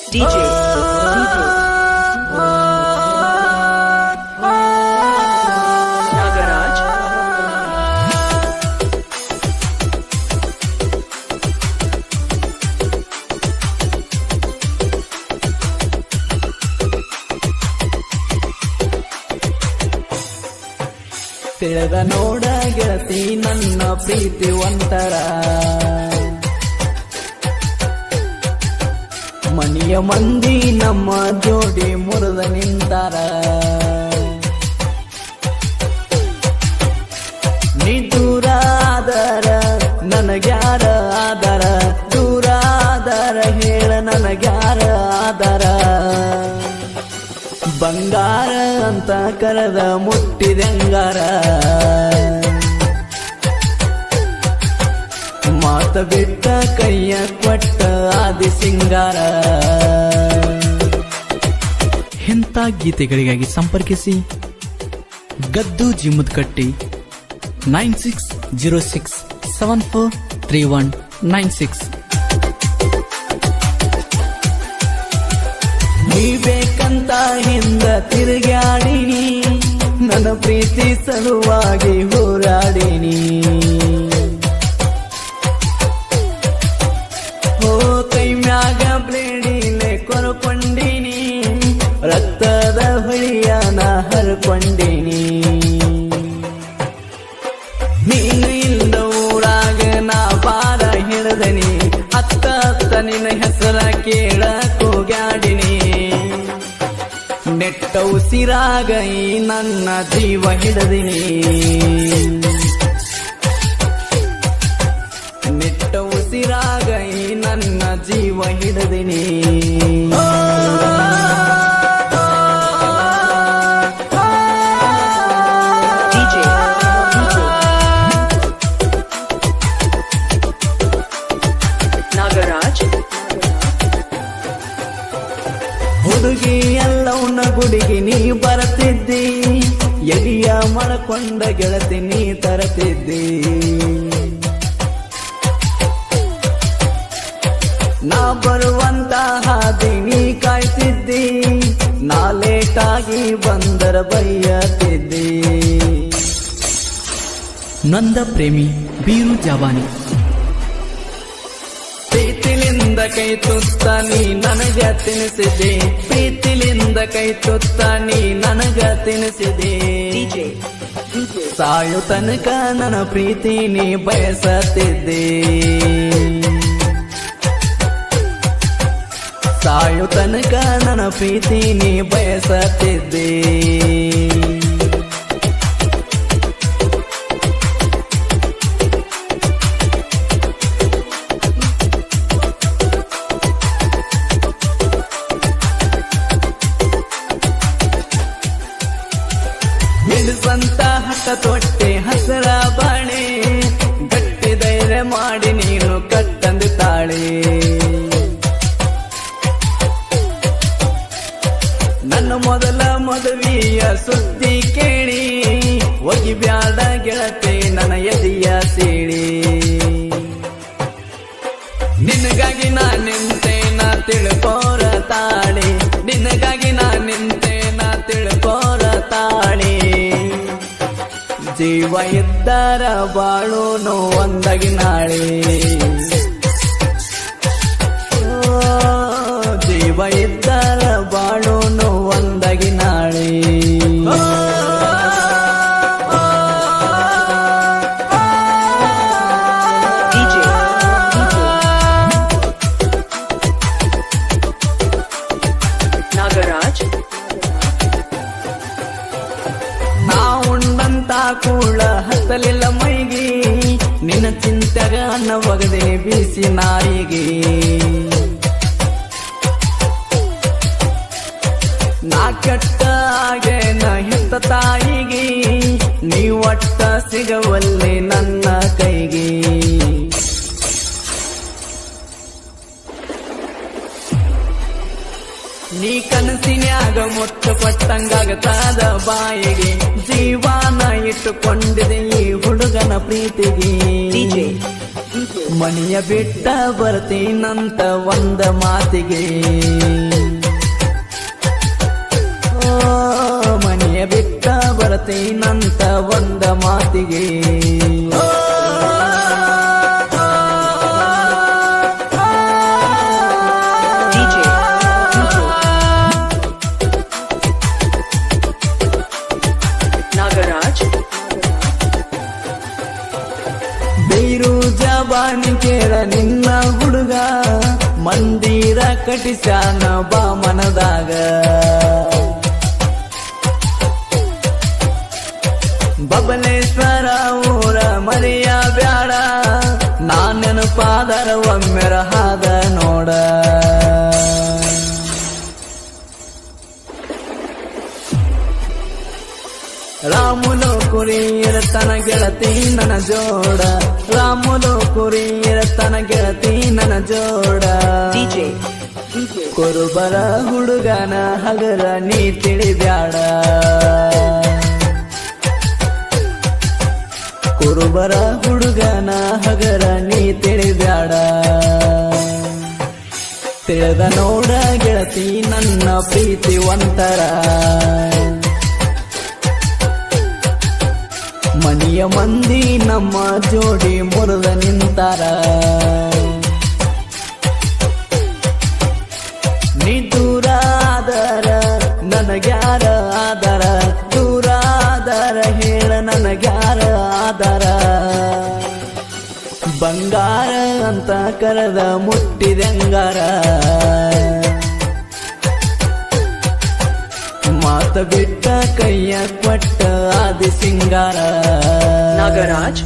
DJ Nagaraj ತಿಳಿದ ನೋಡ ಗೆಳತಿ ನನ್ನ ಪ್ರೀತಿ ಒಂತರ ಮನೆಯ ಮಂದಿ ನಮ್ಮ ಜೋಡಿ ಮುರಿದ ನಿಂತಾರ ನೀ ದೂರ ಆದರ ನನಗ್ಯಾರ ಆದರ ದೂರ ಆದರ ಹೇಳ ನನಗ್ಯಾರ ಆದರ ಬಂಗಾರ ಅಂತ ಕರೆದ ಮುಟ್ಟಿದಂಗಾರ ಮಾತ ಬಿಟ್ಟ ಕೈಯ ಕೊಟ್ಟ ಆದಿ ಸಿಂಗಾರ. ಇಂಥ ಗೀತೆಗಳಿಗಾಗಿ ಸಂಪರ್ಕಿಸಿ ಗದ್ದು ಜಿಮ್ಮುದ್ಕಟ್ಟಿ 9606743196. ನೀ ಬೇಕಂತ ಹಿಂದ ತಿರುಗಾಡಿನಿ ನನ್ನ ಪ್ರೀತಿ ಸಲುವಾಗಿ ಹೋರಾಡಿನಿ ಓ ಕೈ ಮ್ಯಾಗ ಬ್ಲೇಡಿಲೆ ಕೊರಕೊಂಡಿನಿ ರಕ್ತದ ಹೊಳಿಯನ ಹರ್ಕೊಂಡಿನಿ ನೀನು ಇಲ್ಲ ಊರಾಗ ನಾ ಬಾರ ಹಿಡದನಿ ಅತ್ತ ನಿನ್ನ ಹೆಸರ ಕೇಳ ಕೂಗಾಡಿನಿ ನೆಟ್ಟ ಉಸಿರಾಗ ಈ ನನ್ನ ಜೀವ ಹಿಡದಿನಿ ನೆಟ್ಟ ಉಸಿರಾಗ ಈ ನನ್ನ ಜೀವ ಹಿಡದಿನಿ ಹುಡುಗಿ ಎಲ್ಲವನ್ನ ಗುಡಿಗೆ ನೀ ಬರತಿದ್ದಿ ಎಲಿಯ ಮಳಕೊಂಡ ಗೆಳತಿ ನೀ ತರತಿದ್ದಿ ನಾ ಬರುವಂತ ಹಾದಿ ನೀ ಕಾಯ್ತಿದ್ದಿ ನಾ ಲೇಟಾಗಿ ಬಂದರ ಬೈಯತಿದ್ದಿ ನಂದ ಪ್ರೇಮಿ ಬೀರು ಜಾವಾನಿ ಪ್ರೀತಿಲಿಂದ ಕೈ ತುತ್ತ ನೀ ನನಗ ತಿನಿಸಿದೆ ಪ್ರೀತಿಲಿಂದ ಕೈ ತುತ್ತ ನೀ ನನಗ ತಿನಿಸಿದೆ ಸಾಯು ತನಕ ನನ್ನ ಪ್ರೀತಿ ನೀ ಬಯಸತಿದ್ದೆ ಸಾಯು ತನಕ ನನ್ನ ಪ್ರೀತಿ ನೀ ಬಯಸತಿದ್ದೆ ಸ್ವಂತ ಹಠ ತೊಟ್ಟೆ ಹಸರ ಬಾಳೆ ಗಟ್ಟಿ ಧೈರ್ಯ ಮಾಡಿ ನೀನು ಕಟ್ಟಂದು ತಾಳೆ ನನ್ನ ಮೊದಲ ಮದುವೆಯ ಸುದ್ದಿ ಕೇಳಿ ಒಗಿ ಬ್ಯಾಡ ಗೆಳತೆ ನನ್ನ ಎದೆಯ ಸೀಳಿ ನಿನಗಾಗಿ ನಾ ನಿಂತೆ ನಾ ತಿಳ್ಕೋರ ತಾಳೆ ನಿನಗಾಗಿ ನಾ ನಿಂತೆ ನಾ ತಿಳ್ಕೋರ ತಾಳೆ ಜೀವ ಇದ್ದರ ಬಾಳೋನು ಒಂದಾಗಿ ನಾಳೆ ಜೀವ ಇದ್ದರ ಬಾಳೋನು ಒಂದಾಗಿ ನಾಳೆ Nagaraj ಕೂಳ ಹತ್ತಲಿಲ್ಲ ಮೈಗಿ ನಿನ್ನ ಚಿಂತೆಗ ಅನ್ನ ಒಗದೆ ಬೀಸಿ ನಾಯಿಗೆ ನಾ ಕೆಟ್ಟ ಆಗೇನ ಹೆತ್ತ ತಾಯಿಗೆ ನೀ ಒಟ್ಟ ಸಿಗವಲ್ಲೆ ನನ್ನ ಕೈಗೆ ನೀ ಕನಸಿನ್ಯಾಗ ಮುಟ್ಟು ಕೊಟ್ಟಂಗಾಗತಾದ ಬಾಯಿಗೆ ಜೀವಾನ ಇಟ್ಟುಕೊಂಡಿದೆ ಈ ಹುಡುಗನ ಪ್ರೀತಿಗೆ ಮನೆಯ ಬಿಟ್ಟ ಬರ್ತೀನಂತ ಒಂದ ಮಾತಿಗೆ ಮನೆಯ ಬಿಟ್ಟ ಬರ್ತೀನಂತ ಒಂದ ಮಾತಿಗೆ ಬೀರು ಜವಾನಿ ಕೇಳ ನಿನ್ನ ಹುಡುಗ ಮಂದಿರ ಕಟಿಸ್ಯಾನ ಬಾ ಮನದಾಗ ಬಬಲೇಶ್ವರ ಊರ ಮರೆಯ ಬ್ಯಾಡ ನಾನೆನಪಾದರ ಒಮ್ಮೆರ ಹಾದ ನೋಡ ರಾಮುಲು ಕುರಿಯರ ತನ ಗೆಳತಿ ನನ್ನ ಜೋಡ ರಾಮುಲು ಕುರಿಯರ ತನ ಗೆಳತಿ ನನ್ನ ಜೋಡ ಕುರುಬರ ಹುಡುಗನ ಹಗರ ನೀ ತಿಳಿಬ್ಯಾಡ ಕುರುಬರ ಹುಡುಗನ ಹಗರ ನೀ ತಿಳಿಬ್ಯಾಡ ತಿಳಿದ ನೋಡ ಗೆಳತಿ ನನ್ನ ಪ್ರೀತಿ ಒಂತರ ಮನೆಯ ಮಂದಿ ನಮ್ಮ ಜೋಡಿ ಮುರಿದ ನಿಂತಾರ ನೀ ದೂರ ಆದರ ನನಗ್ಯಾರ ಆದರ ದೂರ ಆದರ ಹೇಳ ನನಗ್ಯಾರ ಆದರ ಬಂಗಾರ ಅಂತ ಕರೆದ ಮುಟ್ಟಿದಂಗಾರ ಮಾತ ಬಿಟ್ಟ ಕೈಯ ಕೊಟ್ಟ ಆದಿ ಸಿಂಗಾರ ನಾಗರಾಜ್